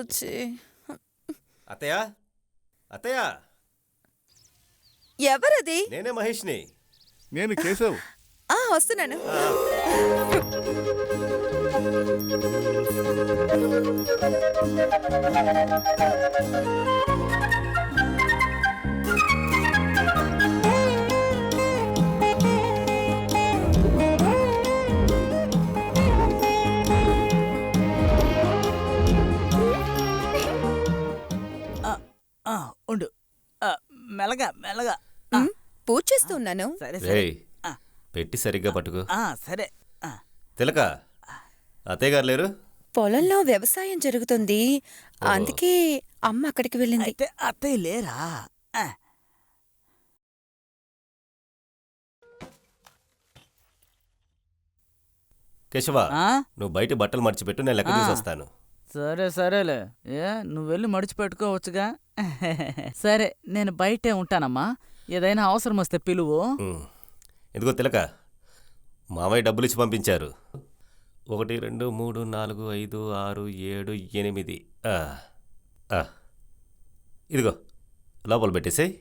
వచ్చి అత్తయ్య అత్తయ్య ఎవరది? నేనే మహేష్ని. నేను కేశవ్. వస్తున్నాను. ఉండు, మెల్లగా మెల్లగా. పూజ చేస్తున్నాను. సరే రేయ్, పెట్టి సరిగ్గా పట్టుకో. సరే. తిలక, అత్తయ్య గారు లేరు? పొలంలో వ్యవసాయం జరుగుతుంది, అందుకే అమ్మ అక్కడికి వెళ్ళింది. అయితే అత్తయ్య లేరా? కేశవ, నువ్వు బయట బట్టలు మర్చిపెట్టు, నేను లెక్క చూసి వస్తాను. సరే సరేలే. నువ్వు వెళ్ళి మడిచిపెట్టుకోవచ్చుగా. సరే, నేను బయటే ఉంటానమ్మా. ఏదైనా అవసరం వస్తే పిలువు. ఇదిగో తిలక, మామయ్య డబ్బులు ఇచ్చి పంపించారు. 1 2 3 4 5 6 7 8. ఇదిగో లోపల పెట్టేసేయ్.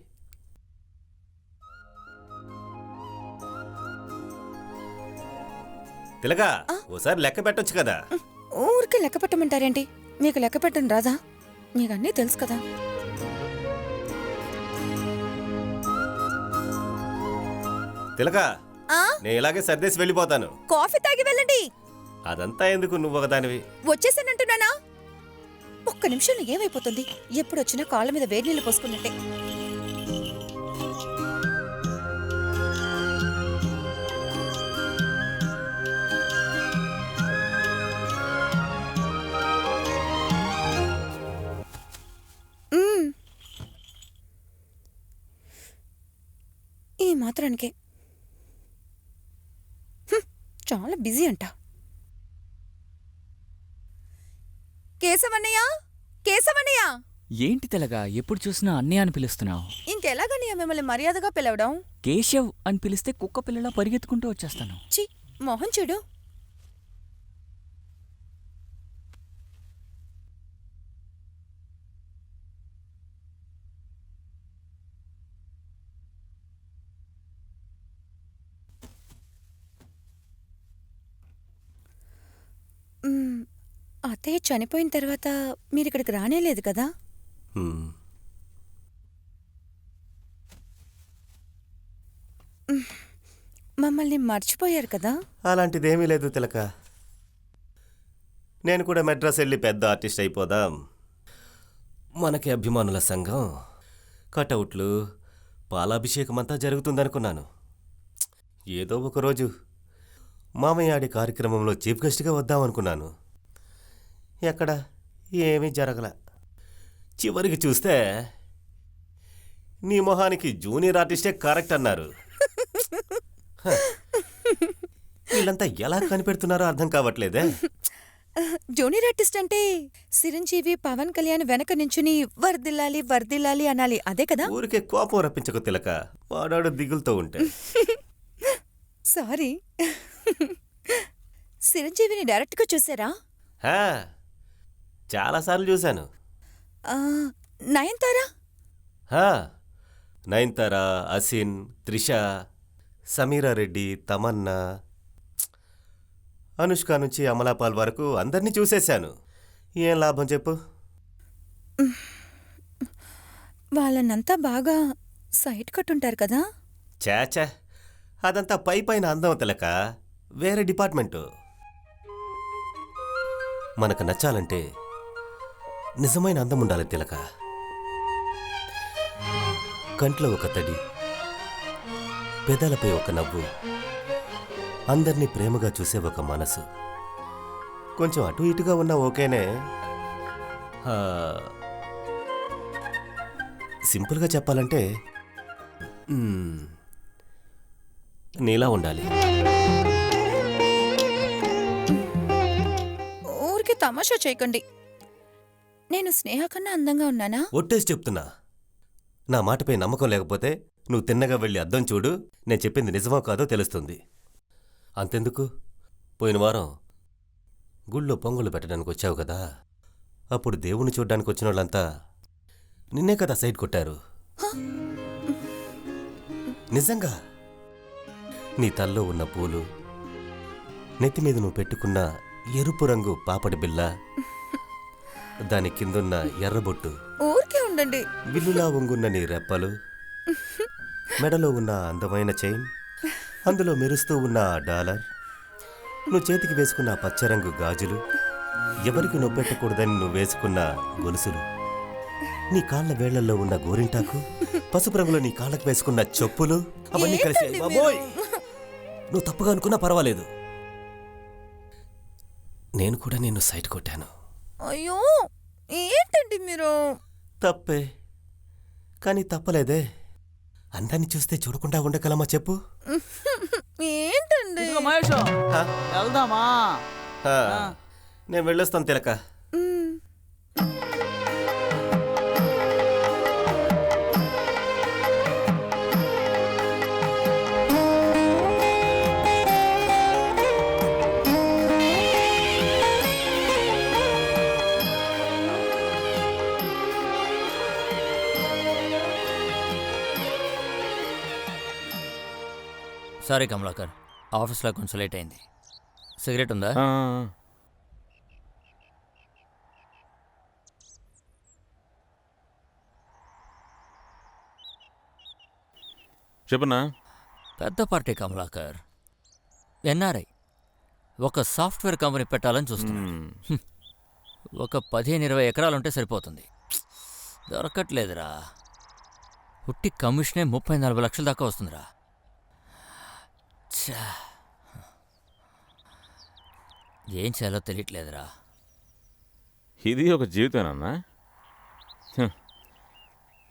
తిలక, ఓసారి లెక్క పెట్టొచ్చు కదా. ఊరికి లెక్క పెట్టమంటారేంటి? మీకు లెక్క పెట్టను రాదా? మీకన్నీ తెలుసు కదా. తిలక, నేను ఇలాగే సర్దేసి వెళ్ళిపోతాను. కాఫీ తాగి వెళ్ళండి. అదంతా ఎందుకు, నువ్వు ఒకదానివి. వచ్చేసానంటున్నానా? ఒక్క నిమిషంలో ఏమైపోతుంది? ఎప్పుడొచ్చినా కాళ్ళ మీద వేడి నీళ్ళు పోసుకున్నట్టే. ఈ మాత్రానికే చాలా బిజీ అంట. కేశవన్నయ్య, కేశవన్నయ్య. ఏంటి తెలగా ఎప్పుడు చూసినా అన్నయ్య అని పిలుస్తున్నావు? ఇంకెలాగన్నయ్య మిమ్మల్ని మర్యాదగా పిలవడం? కేశవ్ అని పిలిస్తే కుక్క పిల్లలా పరిగెత్తుకుంటూ వచ్చేస్తాను. చి, మొహం చూడు. అత్తయ్య చనిపోయిన తర్వాత మీరిక్కడికి రానేలేదు కదా? మమ్మల్ని మర్చిపోయారు కదా? అలాంటిదేమీ లేదు తిలక. నేను కూడా మెడ్రాస్ వెళ్ళి పెద్ద ఆర్టిస్ట్ అయిపోదాం, మనకి అభిమానుల సంఘం, కటౌట్లు, పాలాభిషేకం అంతా జరుగుతుందనుకున్నాను. ఏదో ఒకరోజు మామయ్య ఆడి కార్యక్రమంలో చీఫ్ గెస్ట్గా వద్దామనుకున్నాను. ఎక్కడ ఏమీ జరగల. చివరికి చూస్తే నీ మొహానికి జూనియర్ ఆర్టిస్టే కరెక్ట్ అన్నారు. వీళ్ళంతా ఎలా కనిపెడుతున్నారో అర్థం కావట్లేదే. జూనియర్ ఆర్టిస్ట్ అంటే చిరంజీవి, పవన్ కళ్యాణ్ వెనక నించుని వర్దిల్లాలి వర్దిల్లాలి అనాలి, అదే కదా? ఊరికే కోపం రప్పించకు తిలక, వాడాడు దిగులుతో ఉంటే. సారీ. చిరంజీవిని డైరెక్ట్గా చూసారా? చాలాసార్లు చూశాను. నయనతారా? నయనతారా, అసిన్, త్రిష, సమీరా రెడ్డి, తమన్నా, అనుష్క నుంచి అమలాపాల్ వరకు అందరినీ చూసేశాను. ఏం లాభం చెప్పు? వాళ్ళనంతా బాగా సైట్ కట్టుంటారు కదా? చాచా, అదంతా పైపైన అందం తిలక, వేరే డిపార్ట్మెంటు. మనకు నచ్చాలంటే నిజమైన అందం ఉండాలి తిలక. కంట్లో ఒక తడి, పెదాలపై ఒక నవ్వు, అందర్నీ ప్రేమగా చూసే ఒక మనసు. కొంచెం అటు ఇటుగా ఉన్నా ఓకేనే. సింపుల్గా చెప్పాలంటే నీలా ఉండాలి. ఊరికి తమాషా చేయకండి. నేను స్నేహ కన్నా అందంగా ఉన్నానా? ఒట్టేసి చెప్తున్నా. నా మాటపై నమ్మకం లేకపోతే నువ్వు తిన్నగా వెళ్ళి అద్దం చూడు, నేను చెప్పింది నిజమో కాదో తెలుస్తుంది. అంతెందుకు, పోయిన వారం గుళ్ళో పొంగలు పెట్టడానికి వచ్చావు కదా, అప్పుడు దేవుని చూడ్డానికి వచ్చిన వాళ్ళంతా నిన్నే కదా సైడ్ కొట్టారు. నిజంగా నీ తల్లో ఉన్న పూలు, నెత్తి మీద నువ్వు పెట్టుకున్న ఎరుపు రంగు పాపడి బిల్ల, దాని కిందున్న ఎర్రబొట్టు, ఊరికే ఉండండి. విల్లులా వంగున్న నీ రెప్పలు, మెడలో ఉన్న అందమైన చైన్, అందులో మెరుస్తూ ఉన్న ఆ డాలర్, నువ్వు చేతికి వేసుకున్న పచ్చరంగు గాజులు, ఎవరికి నొప్పెట్టకూడదని నువ్వు వేసుకున్న గొలుసులు, నీ కాళ్ళ వేళ్లలో ఉన్న గోరింటాకు, పసుపు రంగులో నీ కాళ్ళకు వేసుకున్న చెప్పులు, అవన్నీ కలిసి ఏంటండి బాబోయ్! మీరు? నువ్వు తప్పుగా అనుకున్నా పర్వాలేదు, నేను కూడా నిన్ను సైట్ కొట్టాను. అయ్యో ఏంటండి మీరు? తప్పే, కానీ తప్పలేదే. అందాన్ని చూస్తే చూడకుండా ఉండగలమా చెప్పు? ఏంటండి? ఇదిగో మహేష్, హా? వెళ్దామా? హా, నేను వెళ్ళొస్తాను తిలక. మ్, సారీ కమలాకర్, ఆఫీస్లో కొంచెం లేట్ అయింది. సిగరెట్ ఉందా? చెప్పనా? పెద్ద పార్టీ కమలాకర్, ఎన్ఆర్ఐ, ఒక సాఫ్ట్వేర్ కంపెనీ పెట్టాలని చూస్తున్నాడు. ఒక 15-20 ఎకరాలుంటే సరిపోతుంది. దొరకట్లేదురా. పుట్టి కమిషనే 30-40 లక్షల దాకా వస్తుందిరా. ఛా, ఏం చేయాలో తెలియట్లేదురా. ఇది ఒక జీవితమేనన్నా?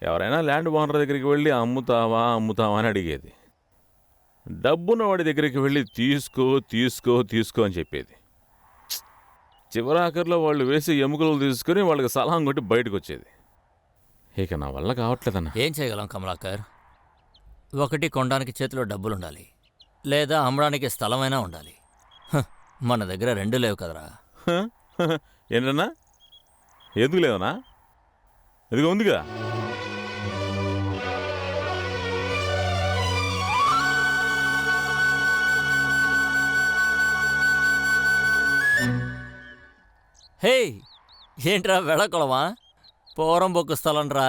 ఎవరైనా ల్యాండ్ ఓనర్ దగ్గరికి వెళ్ళి అమ్ముతావా అమ్ముతావా అని అడిగేది. డబ్బున్న వాడి దగ్గరికి వెళ్ళి తీసుకో తీసుకో తీసుకో అని చెప్పేది. చివరాఖరిలో వాళ్ళు వేసి ఎముకలు తీసుకుని వాళ్ళకి సలహం కొట్టి బయటకు వచ్చేది. ఇక నా వల్ల కావట్లేదన్నా. ఏం చేయగలం కమలాకర్? ఒకటి కొనడానికి చేతిలో డబ్బులుండాలి, లేదా అమ్మడానికి స్థలమైనా ఉండాలి. హ, మన దగ్గర 2 లేవు కదరా. ఏంటన్నా? ఎందుకు లేదన్నా? ఇదిగో ఉందిగా. హే, ఏంట్రా వెళకొలమా? పోరం బొక్కు స్థలం రా,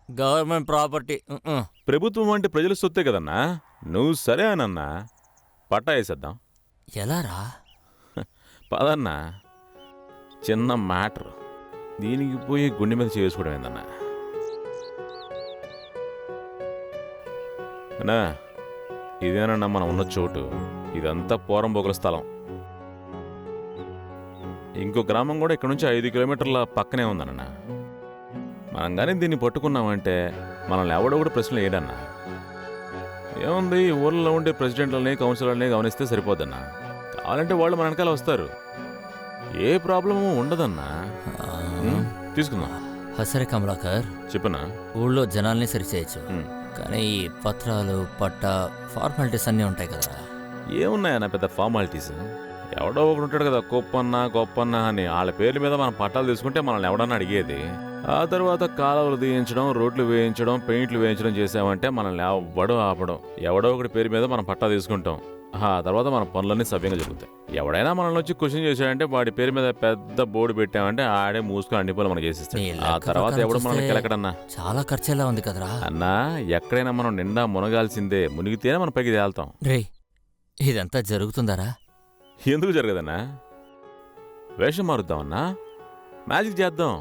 గవర్నమెంట్ ప్రాపర్టీ. ప్రభుత్వం అంటే ప్రజల సొత్తే కదన్నా. నువ్వు సరే అనన్నా, పట్టా వేసేద్దాం. ఎలా రా? పదన్నా, చిన్న మ్యాటర్, దీనికి పోయి గుండె మీద చేసుకోవడం ఏందన్నా? అన్నా, ఇదేనన్నా మనం ఉన్న చోటు. ఇదంతా పోరంబోకుల స్థలం. ఇంకో గ్రామం కూడా ఇక్కడ నుంచి 5 కిలోమీటర్ల పక్కనే ఉందన్న. మనం కానీ దీన్ని పట్టుకున్నామంటే మనల్ని ఎవడో కూడా ప్రశ్నలు వేయడన్నా. ఏముంది, ఊళ్ళో ఉండే ప్రెసిడెంట్లని కౌన్సిలర్ని గమనిస్తే సరిపోద్దన్నా. కావాలంటే వాళ్ళు మన వెనకాల వస్తారు. ఏ ప్రాబ్లము ఉండదన్నా. తీసుకుందాం. సరే కమలాకర్, చెప్పనా? ఊళ్ళో జనాల్ని సరిచేయచ్చు, కానీ ఈ పత్రాలు, పట్టా, ఫార్మాలిటీస్ అన్నీ ఉంటాయి కదరా. ఏమున్నాయన్నా పెద్ద ఫార్మాలిటీస్? ఎవడో ఒకడు ఉంటాడు కదా, గొప్పన్నా గొప్పన్నా అని. వాళ్ళ పేర్ల మీద మనం పట్టాలు తీసుకుంటే మనల్ని ఎవడన్నా అడిగేది. ఆ తర్వాత కాలువలు తీయించడం, రోడ్లు వేయించడం, పెయింట్లు వేయించడం చేసామంటే మనల్ని ఎవడో ఆపడం. ఎవడో ఒకటి పేరు మీద మనం పట్టా తీసుకుంటాం. ఆ తర్వాత మన పనులన్నీ సవ్యంగా జరుగుతాయి. ఎవడైనా మనల్ని వచ్చి క్వశ్చన్ చేశాడంటే వాడి పేరు మీద పెద్ద బోర్డు పెట్టామంటే ఆడే మూసుకొని అన్ని పనులు మనం చేసిస్తాం. ఆ తర్వాత ఎవడు మనల్ని కెలకడన్నా. చాలా ఖర్చేలా ఉంది కదరా. అన్నా, ఎక్కడైనా మనం నిండా మునగాల్సిందే. మునిగితేనే మనం పైకి తేల్తాం. రే, ఇదంతా జరుగుతుందారా? ఎందుకు జరగదన్నా? వేషం మారుద్దామన్నా, మ్యాజిక్ చేద్దాం.